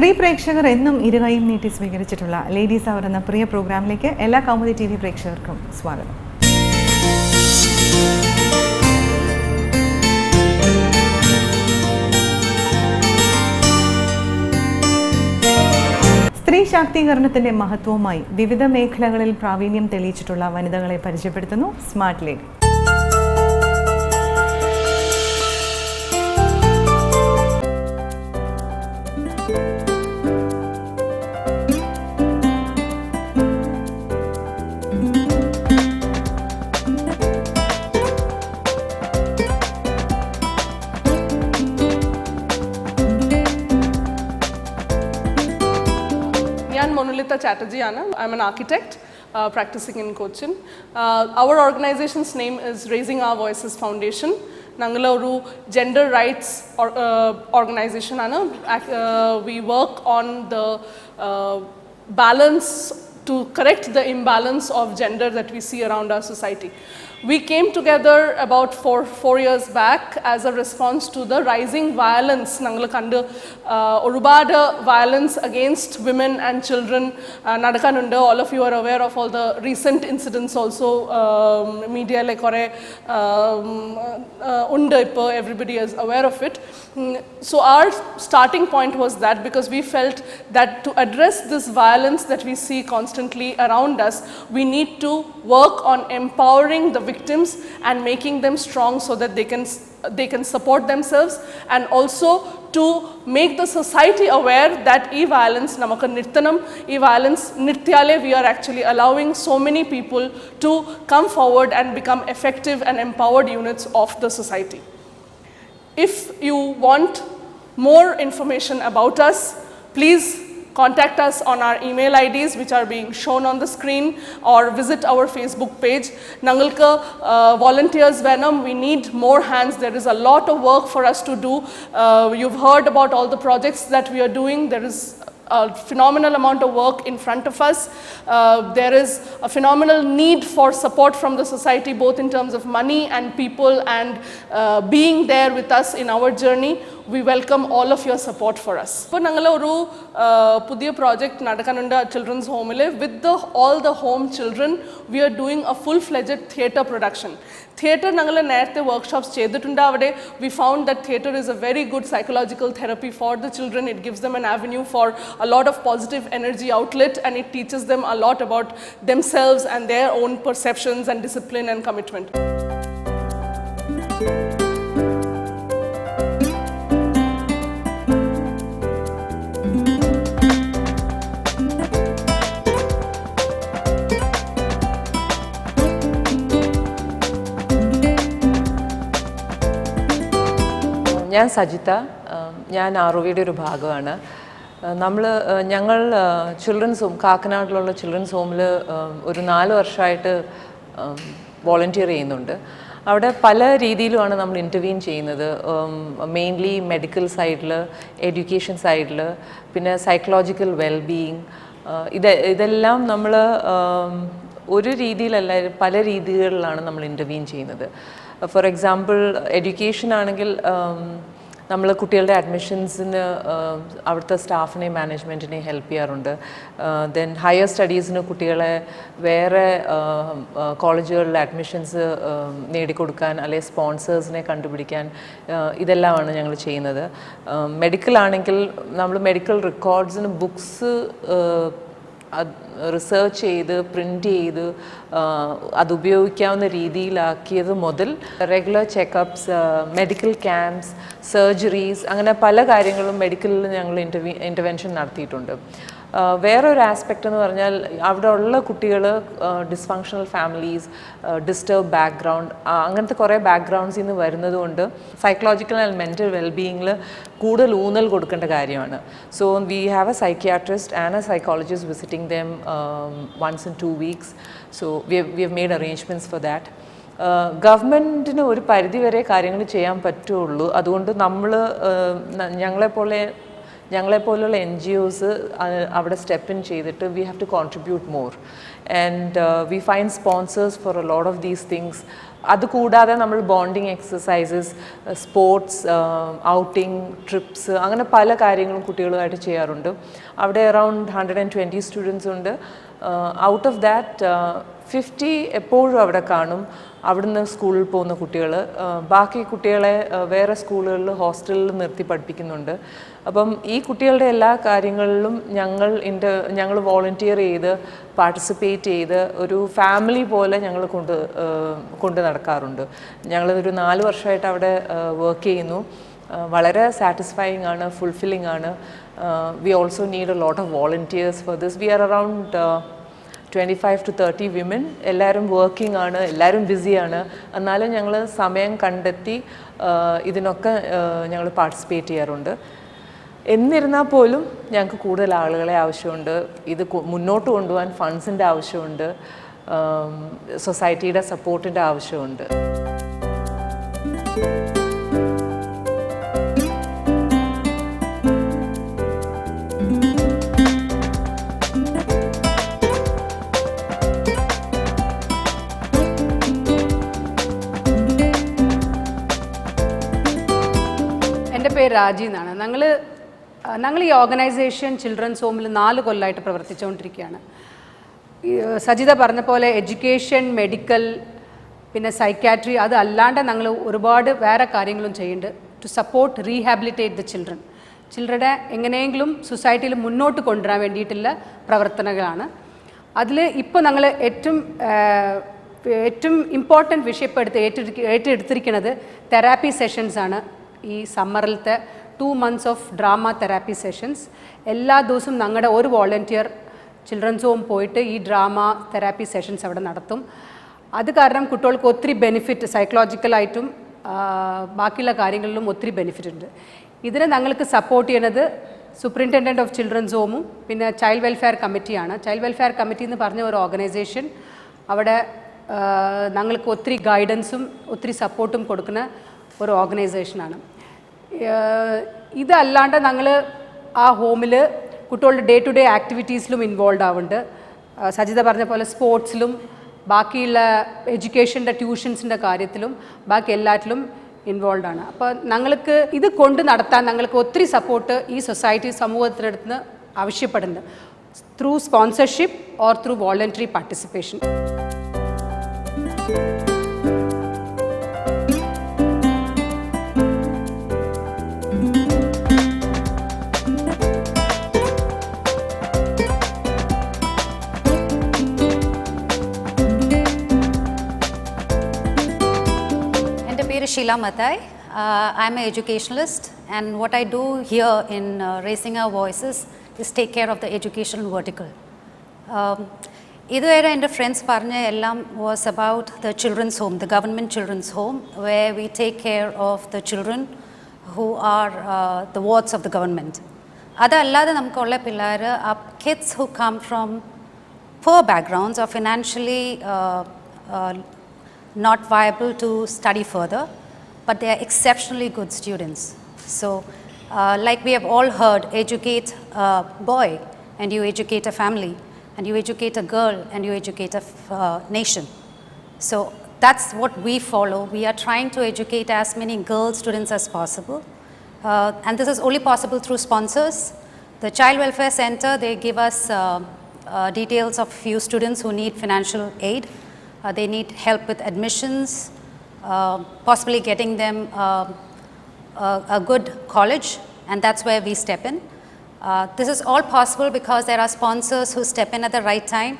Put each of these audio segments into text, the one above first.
സ്ത്രീ പ്രേക്ഷകർ എന്നും ഇരുകൈയും നീട്ടി സ്വീകരിച്ചിട്ടുള്ള ലേഡീസ് അവർ എന്ന പ്രിയ പ്രോഗ്രാമിലേക്ക് എല്ലാ കൗമുദി ടി വി പ്രേക്ഷകർക്കും സ്വാഗതം. സ്ത്രീ ശാക്തീകരണത്തിന്റെ മഹത്വവുമായി വിവിധ മേഖലകളിൽ പ്രാവീണ്യം തെളിയിച്ചിട്ടുള്ള വനിതകളെ പരിചയപ്പെടുത്തുന്നു smart lady. Chatterjee Anna. I'm an architect practicing in Cochin. Our organization's name is Raising Our Voices Foundation. Nangalaru gender rights organization Anna. We work on the balance to correct the imbalance of gender that we see around our society. We came together about four years back as a response to the rising violence. Nangalakanda Urubada violence against women and children. Nadakanunda, all of you are aware of all the recent incidents also. Media like everybody is aware of it. So our starting point was that because we felt that to address this violence that we see constantly around us, we need to work on empowering the victims and making them strong so that they can support themselves, and also to make the society aware that violence namakku nirthanam, violence nirtyale, we are actually allowing so many people to come forward and become effective and empowered units of the society. If you want more information about us, please contact us on our email IDs which are being shown on the screen, or visit our Facebook page. Nangalka volunteers Venom, we need more hands. There is a lot of work for us to do. You've heard about all the projects that we are doing. There is a phenomenal amount of work in front of us. There is a phenomenal need for support from the society, both in terms of money and people, and being there with us in our journey. We welcome all of your support for us. ഇപ്പോൾ ഞങ്ങൾ ഒരു പുതിയ project നടക്കാനുണ്ട് children's ഹോമിൽ. വിത്ത് all the home children we are doing a full-fledged theatre production. Theatre ഞങ്ങൾ നേരത്തെ workshops ചെയ്തിട്ടുണ്ട്. അവിടെ we found that theatre is a very good psychological therapy for the children. It gives them an avenue for a lot of positive energy outlet, and it teaches them a lot about themselves and their own perceptions and discipline and commitment. ഞാൻ സജിത, ഞാൻ ആർഒവിയുടെ ഒരു ഭാഗമാണ്. ഞങ്ങൾ children's home, കാക്കനാടിലുള്ള children's ഹോമിൽ ഒരു 4 വർഷമായിട്ട് volunteer ചെയ്യുന്നുണ്ട്. അവിടെ പല രീതിയിലുമാണ് നമ്മൾ ഇൻ്റർവീൻ ചെയ്യുന്നത്. മെയിൻലി മെഡിക്കൽ സൈഡിൽ, എഡ്യൂക്കേഷൻ സൈഡിൽ, പിന്നെ സൈക്കോളജിക്കൽ വെൽബീയിങ്, ഇതെല്ലാം നമ്മൾ ഒരു രീതിയിലല്ല, പല രീതികളിലാണ് നമ്മൾ ഇൻ്റർവീൻ ചെയ്യുന്നത്. ഫോർ എക്സാമ്പിൾ എഡ്യൂക്കേഷൻ ആണെങ്കിൽ നമ്മൾ കുട്ടികളുടെ അഡ്മിഷൻസിന് അവിടുത്തെ സ്റ്റാഫിനെ മാനേജ്മെൻറ്റിനെ ഹെൽപ്പ് ചെയ്യാറുണ്ട്. ദെൻ ഹയർ സ്റ്റഡീസിന് കുട്ടികളെ വേറെ കോളേജുകളിൽ അഡ്മിഷൻസ് നേടിക്കൊടുക്കാൻ, അല്ലെങ്കിൽ സ്പോൺസേഴ്സിനെ കണ്ടുപിടിക്കാൻ, ഇതെല്ലാമാണ് ഞങ്ങൾ ചെയ്യുന്നത്. മെഡിക്കൽ ആണെങ്കിൽ നമ്മൾ മെഡിക്കൽ റെക്കോർഡ്സിന് ബുക്സ് റിസർച്ച് ചെയ്ത് പ്രിൻ്റ് ചെയ്ത് അത് ഉപയോഗിക്കാവുന്ന രീതിയിലാക്കിയത് മുതൽ regular check-ups, medical camps, surgeries, അങ്ങനെ പല കാര്യങ്ങളും മെഡിക്കലിൽ ഞങ്ങൾ ഇൻ്റർവെൻഷൻ നടത്തിയിട്ടുണ്ട്. വേറൊരു ആസ്പെക്റ്റ് എന്ന് പറഞ്ഞാൽ അവിടെ ഉള്ള കുട്ടികൾ ഡിസ്ഫങ്ഷണൽ ഫാമിലീസ്, ഡിസ്റ്റർബ് ബാക്ക്ഗ്രൗണ്ട്, അങ്ങനത്തെ കുറേ ബാക്ക്ഗ്രൗണ്ട്സിൽ നിന്ന് വരുന്നത് കൊണ്ട് സൈക്കോളജിക്കൽ ആൻഡ് മെൻ്റൽ വെൽബീയിങ്ങിൽ കൂടുതൽ ഊന്നൽ കൊടുക്കേണ്ട കാര്യമാണ്. So we have A psychiatrist and A psychologist visiting them once in 2 weeks. So we have made arrangements for that. ഗവൺമെൻറ്റിന് ഒരു പരിധിവരെ കാര്യങ്ങൾ ചെയ്യാൻ പറ്റുള്ളൂ. അതുകൊണ്ട് നമ്മൾ ഞങ്ങളെപ്പോലുള്ള NGOs അവിടെ സ്റ്റെപ്പ് ഇൻ ചെയ്തിട്ട് we have to contribute more. and we find sponsors for a lot of these things. അതുകൂടാതെ നമ്മൾ bonding exercises, sports, outing, TRIPS, അങ്ങനെ പല കാര്യങ്ങളും കുട്ടികളുമായിട്ട് ചെയ്യാറുണ്ട്. അവിടെ അറൗണ്ട് 120 സ്റ്റുഡൻസ് ഉണ്ട്. ഔട്ട് ഓഫ് ദാറ്റ് 50 എപ്പോഴും അവിടെ കാണും. അവിടുന്ന് സ്കൂളിൽ പോകുന്ന കുട്ടികൾ, ബാക്കി കുട്ടികളെ വേറെ സ്കൂളുകളിൽ, ഹോസ്റ്റലിൽ നിർത്തി പഠിപ്പിക്കുന്നുണ്ട്. അപ്പം ഈ കുട്ടികളുടെ എല്ലാ കാര്യങ്ങളിലും ഞങ്ങൾ വോളണ്ടിയർ ചെയ്ത് പാർട്ടിസിപ്പേറ്റ് ചെയ്ത് ഒരു ഫാമിലി പോലെ ഞങ്ങൾ കൊണ്ട് നടക്കാറുണ്ട്. ഞങ്ങളൊരു 4 വർഷമായിട്ട് അവിടെ വർക്ക് ചെയ്യുന്നു. വളരെ സാറ്റിസ്ഫൈയിങ് ആണ്, ഫുൾഫില്ലിംഗ് ആണ്. We also need a lot of volunteers for this. We are around 25 to 30 women. എല്ലാവരും വർക്കിംഗ് ആണ്, എല്ലാവരും ബിസിയാണ്. എന്നാലും ഞങ്ങൾ സമയം കണ്ടെത്തി ഇതിനൊക്കെ ഞങ്ങൾ പാർട്ടിസിപ്പേറ്റ് ചെയ്യാറുണ്ട്. എന്നിരുന്നാൽ പോലും ഞങ്ങൾക്ക് കൂടുതൽ ആളുകളെ ആവശ്യമുണ്ട്. ഇത് മുന്നോട്ട് കൊണ്ടുപോകാൻ ഫണ്ട്സിൻ്റെ ആവശ്യമുണ്ട്, സൊസൈറ്റിയുടെ സപ്പോർട്ടിൻ്റെ ആവശ്യമുണ്ട്. എൻ്റെ പേര് രാജി എന്നാണ്. ഞങ്ങൾ ഈ ഓർഗനൈസേഷൻ ചിൽഡ്രൻസ് ഹോമിൽ 4 കൊല്ലമായിട്ട് പ്രവർത്തിച്ചുകൊണ്ടിരിക്കുകയാണ്. സജിത പറഞ്ഞ പോലെ എഡ്യൂക്കേഷൻ, മെഡിക്കൽ, പിന്നെ സൈക്കാട്രി, അത് അല്ലാണ്ട് ഞങ്ങൾ ഒരുപാട് വേറെ കാര്യങ്ങളും ചെയ്യുന്നുണ്ട് ടു സപ്പോർട്ട് റീഹാബിലിറ്റേറ്റ് ദ ചിൽഡ്രനെ എങ്ങനെയെങ്കിലും സൊസൈറ്റിയിൽ മുന്നോട്ട് കൊണ്ടുവരാൻ വേണ്ടിയിട്ടുള്ള പ്രവർത്തനങ്ങളാണ്. അതിൽ ഇപ്പോൾ ഞങ്ങൾ ഏറ്റവും ഇമ്പോർട്ടൻറ്റ് വിഷയം ഇപ്പോൾ ഏറ്റെടുത്തിരിക്കുന്നത് തെറാപ്പി സെഷൻസാണ്. ഈ സമ്മറിലത്തെ 2 months of drama therapy sessions. എല്ലാ ദിവസവും ഞങ്ങളുടെ ഒരു വോളണ്ടിയർ ചിൽഡ്രൻസ് ഹോം പോയിട്ട് ഈ ഡ്രാമ തെറാപ്പി സെഷൻസ് അവിടെ നടത്തും. അത് കാരണം കുട്ടികൾക്ക് ഒത്തിരി ബെനിഫിറ്റ്, സൈക്കോളജിക്കലായിട്ടും ബാക്കിയുള്ള കാര്യങ്ങളിലും ഒത്തിരി ബെനിഫിറ്റ് ഉണ്ട്. ഇതിനെ ഞങ്ങൾക്ക് സപ്പോർട്ട് ചെയ്യുന്നത് സൂപ്രിൻറ്റൻഡൻറ്റ് ഓഫ് ചിൽഡ്രൻസ് ഹോമും പിന്നെ ചൈൽഡ് വെൽഫെയർ കമ്മിറ്റിയാണ്. ചൈൽഡ് വെൽഫെയർ കമ്മിറ്റി എന്ന് പറഞ്ഞ ഒരു ഓർഗനൈസേഷൻ അവിടെ ഞങ്ങൾക്ക് ഒത്തിരി ഗൈഡൻസും ഒത്തിരി സപ്പോർട്ടും കൊടുക്കുന്ന ഒരു ഓർഗനൈസേഷനാണ്. ഇതല്ലാണ്ട് ഞങ്ങൾ ആ ഹോമിൽ കുട്ടികളുടെ ഡേ ടു ഡേ ആക്ടിവിറ്റീസിലും ഇൻവോൾവ് ആവുന്നുണ്ട്. സജിത പറഞ്ഞ പോലെ സ്പോർട്സിലും ബാക്കിയുള്ള എഡ്യൂക്കേഷൻ്റെ ട്യൂഷൻസിൻ്റെ കാര്യത്തിലും ബാക്കി എല്ലാറ്റിലും ഇൻവോൾവ് ആണ്. അപ്പോൾ ഞങ്ങൾക്ക് ഇത് കൊണ്ട് നടത്താൻ ഞങ്ങൾക്ക് ഒത്തിരി സപ്പോർട്ട് ഈ സൊസൈറ്റി സമൂഹത്തിനടുത്ത് ആവശ്യപ്പെടുന്നുണ്ട്, through sponsorship or through voluntary participation. Sheila Matai. I'm an educationalist, and what I do here in Raising Our Voices is take care of the educational vertical. ഇതുവരെ എൻ്റെ ഫ്രണ്ട്സ് പറഞ്ഞ എല്ലാം was about the children's home, the government children's home, where we take care of the children who are the wards of the government. അതല്ലാതെ നമുക്കുള്ള പിള്ളേർ kids who come from poor backgrounds or financially not viable to study further, but they are exceptionally good students. So like we have all heard, educate a boy and you educate a family, and you educate a girl and you educate a nation. So that's what we follow. We are trying to educate as many girl students as possible, and this is only possible through sponsors. The Child Welfare Center, they give us details of few students who need financial aid. They need help with admissions, possibly getting them a good college, and that's where we step in. This is all possible because there are sponsors who step in at the right time,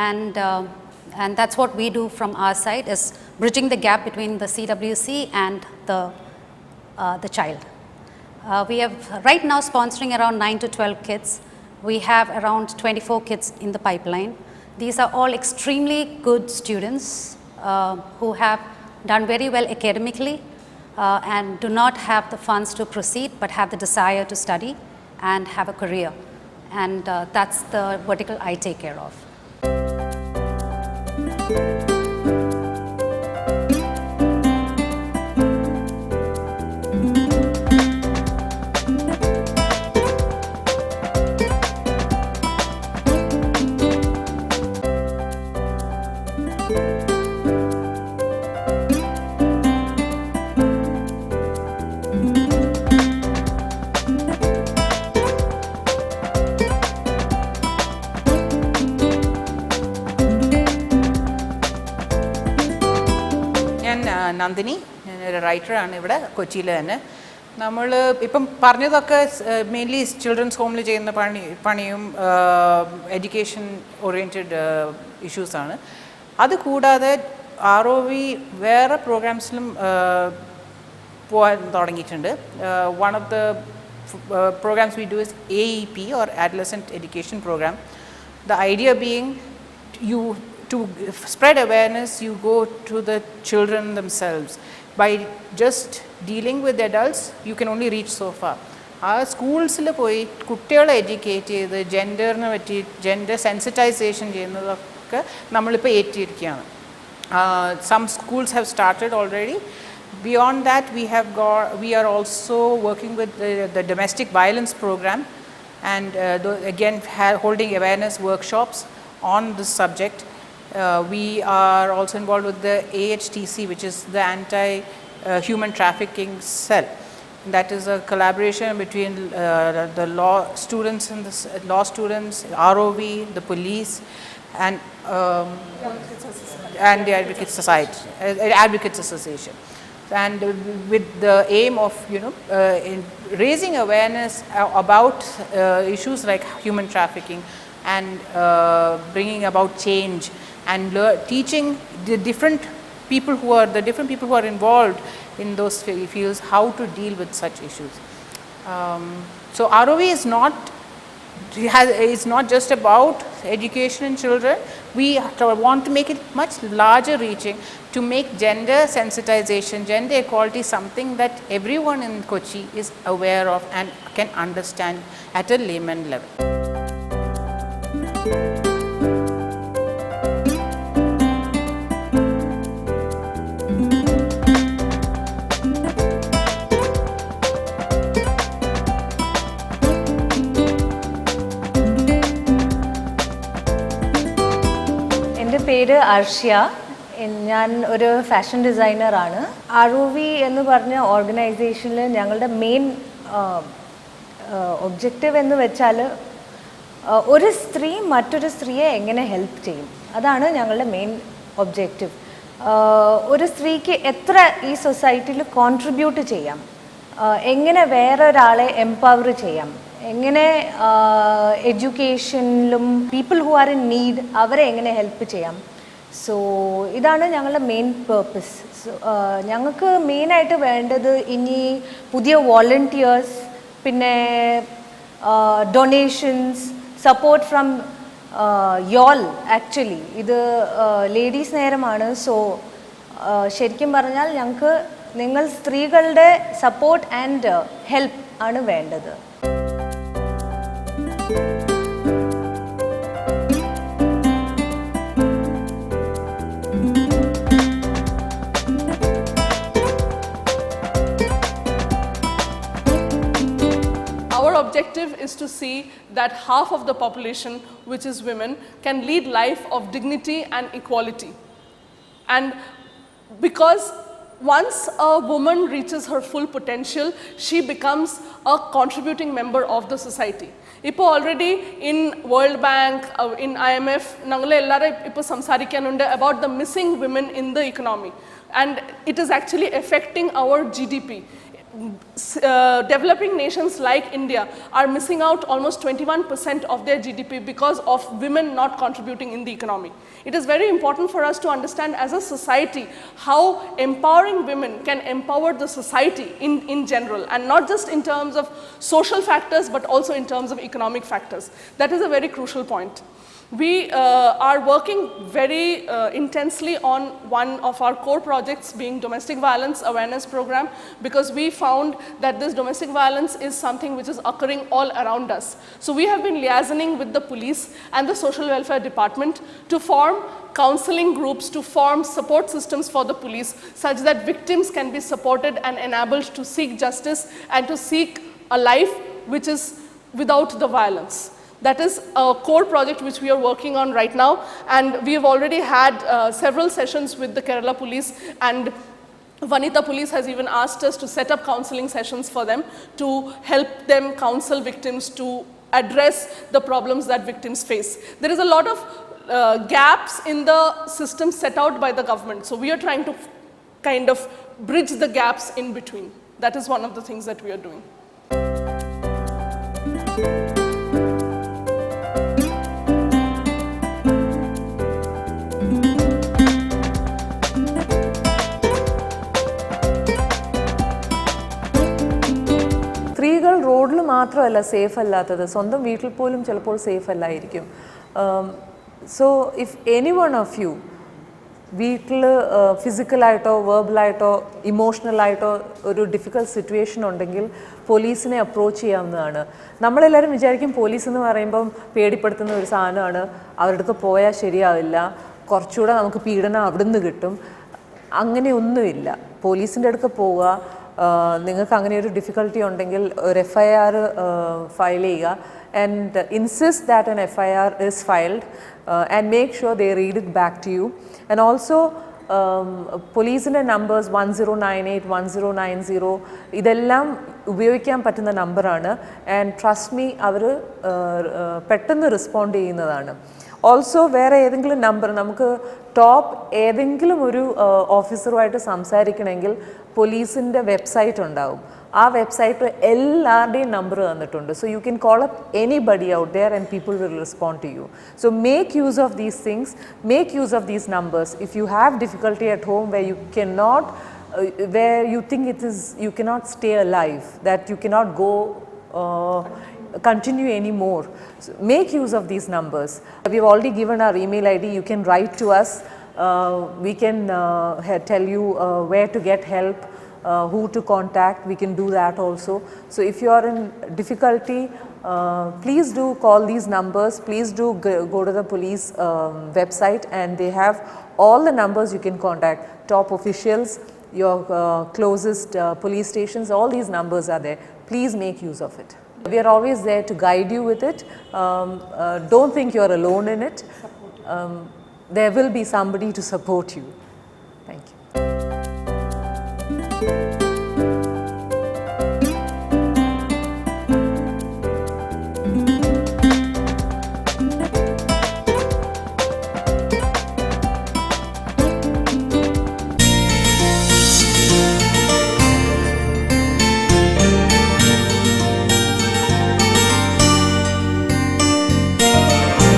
and that's what we do from our side, is bridging the gap between the CWC and the child. We have right now sponsoring around 9 to 12 kids. We have around 24 kids in the pipeline. These are all extremely good students who have done very well academically and do not have the funds to proceed, but have the desire to study and have a career. And that's the vertical I take care of. Nandini, ഞാനൊരു റൈറ്ററാണ് ഇവിടെ കൊച്ചിയിൽ തന്നെ. നമ്മൾ ഇപ്പം പറഞ്ഞതൊക്കെ mainly children's ഹോമിൽ ചെയ്യുന്ന പണിയും എഡ്യൂക്കേഷൻ ഓറിയൻറ്റഡ് ഇഷ്യൂസാണ്. അതുകൂടാതെ ROV വേറെ പ്രോഗ്രാംസിലും പോകാൻ തുടങ്ങിയിട്ടുണ്ട്. One of the programs we do is AEP or Adolescent Education Program. The idea being to spread awareness, you go to the children themselves. By just dealing with adults, you can only reach so far. സ്കൂൾസിൽ പോയി കുട്ടികളെ educate ചെയ്ത് ജെൻഡറിനെ പറ്റി gender sensitisation ചെയ്യുന്നതൊക്കെ നമ്മളിപ്പോൾ ഏറ്റിരിക്കുകയാണ്. Some schools have started already. Beyond that, we are also working with the domestic violence program, and again holding awareness workshops on this subject. We are also involved with the AHTC, which is the anti-human trafficking cell. That is a collaboration between the law students ROV, the police, and the Advocates Association. And with the aim of in raising awareness about issues like human trafficking and bringing about change and teaching the different people who are involved in those fields how to deal with such issues. So ROV is not just about education in children. We want to make it much larger reaching, to make gender sensitization, gender equality something that everyone in Kochi is aware of and can understand at a layman level. പേര് അർഷ്യ. ഞാൻ ഒരു fashion ഡിസൈനറാണ്. ROV എന്ന് പറഞ്ഞ ഓർഗനൈസേഷനിൽ ഞങ്ങളുടെ main objective എന്ന് വെച്ചാൽ ഒരു സ്ത്രീ മറ്റൊരു സ്ത്രീയെ എങ്ങനെ ഹെൽപ്പ് ചെയ്യും, അതാണ് ഞങ്ങളുടെ മെയിൻ ഒബ്ജക്റ്റീവ്. ഒരു സ്ത്രീക്ക് എത്ര ഈ സൊസൈറ്റിയിൽ കോൺട്രിബ്യൂട്ട് ചെയ്യാം, എങ്ങനെ വേറൊരാളെ എംപവർ ചെയ്യാം, എങ്ങനെ എഡ്യൂക്കേഷനിലും people who are in need അവരെ എങ്ങനെ ഹെൽപ്പ് ചെയ്യാം. സോ ഇതാണ് ഞങ്ങളുടെ മെയിൻ പേർപ്പസ്. ഞങ്ങൾക്ക് മെയിനായിട്ട് വേണ്ടത് ഇനി പുതിയ വോളണ്ടിയേഴ്സ്, പിന്നെ donations, support from y'all. Actually ഇത് ലേഡീസ് നേരമാണ്. സോ ശരിക്കും പറഞ്ഞാൽ ഞങ്ങൾക്ക് നിങ്ങൾ സ്ത്രീകളുടെ സപ്പോർട്ട് ആൻഡ് ഹെൽപ്പ് ആണ് വേണ്ടത്. Our objective is to see that half of the population, which is women, can lead life of dignity and equality. And because once a woman reaches her full potential, she becomes a contributing member of the society. ഇപ്പോൾ already in world bank, in IMF ഞങ്ങൾ എല്ലാവരും ഇപ്പോൾ സംസാരിക്കാനുണ്ട് about the missing women in the economy, and it is actually affecting our GDP. Developing nations like India are missing out almost 21% of their GDP because of women not contributing in the economy. It is very important for us to understand as a society how empowering women can empower the society in general, and not just in terms of social factors but also in terms of economic factors. That is a very crucial point. We are working very intensely on one of our core projects being domestic violence awareness program, because we found that this domestic violence is something which is occurring all around us. So we have been liaisoning with the police and the social welfare department to form counseling groups, to form support systems for the police such that victims can be supported and enabled to seek justice and to seek a life which is without the violence. That is a core project which we are working on right now, and we have already had several sessions with the Kerala police, and Vanita Police has even asked us to set up counseling sessions for them to help them counsel victims to address the problems that victims face. There is a lot of gaps in the system set out by the government, so we are trying to kind of bridge the gaps in between. That is one of the things that we are doing. സ്ത്രീകൾ റോഡിൽ മാത്രമല്ല safe അല്ലാത്തത്, സ്വന്തം വീട്ടിൽ പോലും ചിലപ്പോൾ safe അല്ലായിരിക്കും. So if any one of you വീട്ടിൽ ഫിസിക്കലായിട്ടോ വെർബലായിട്ടോ ഇമോഷണലായിട്ടോ ഒരു ഡിഫിക്കൽട്ട് സിറ്റുവേഷൻ ഉണ്ടെങ്കിൽ പോലീസിനെ അപ്രോച്ച് ചെയ്യാവുന്നതാണ്. നമ്മളെല്ലാവരും വിചാരിക്കും പോലീസ് എന്ന് പറയുമ്പം പേടിപ്പെടുത്തുന്ന ഒരു സാധനമാണ്, അവരുടെ അടുത്ത് പോയാൽ ശരിയാവില്ല, കുറച്ചുകൂടെ നമുക്ക് പീഡനം അവിടുന്ന് കിട്ടും. അങ്ങനെയൊന്നുമില്ല. പോലീസിൻ്റെ അടുത്ത് പോവുക, നിങ്ങൾക്ക് അങ്ങനെ ഒരു ഡിഫിക്കൽട്ടി ഉണ്ടെങ്കിൽ ഒരു FIR ഫയൽ ചെയ്യുക, and insist that an FIR is filed and make sure they read it back to you. And also പോലീസിൻ്റെ നമ്പേഴ്സ് 1098 1090 ഇതെല്ലാം ഉപയോഗിക്കാൻ പറ്റുന്ന നമ്പറാണ്. ആൻഡ് ട്രസ്റ്റ് മീ, അവർ പെട്ടെന്ന് റെസ്പോണ്ട് ചെയ്യുന്നതാണ്. ഓൾസോ വേറെ ഏതെങ്കിലും നമ്പർ, നമുക്ക് ടോപ്പ് ഏതെങ്കിലും ഒരു ഓഫീസറുമായിട്ട് സംസാരിക്കണമെങ്കിൽ പോലീസിൻ്റെ വെബ്സൈറ്റ് ഉണ്ടാവും. ആ വെബ്സൈറ്റിൽ എല്ലാവരുടെയും നമ്പർ തന്നിട്ടുണ്ട്. So you can call up anybody out there and people will respond to you. So make use of these things, make use of these numbers. If you have difficulty at home where you cannot, where you think it is, you cannot stay alive, that you cannot go continue anymore, so make use of these numbers. We have already given our email ID. You can write to us. We can tell you where to get help, who to contact. We can do that also. So if you are in difficulty, please do call these numbers. Please do go to the police website, and they have all the numbers you can contact. Top officials, your closest police stations, all these numbers are there. Please make use of it. We are always there to guide you with it. Don't think you are alone in it. There will be somebody to support you. Thank you.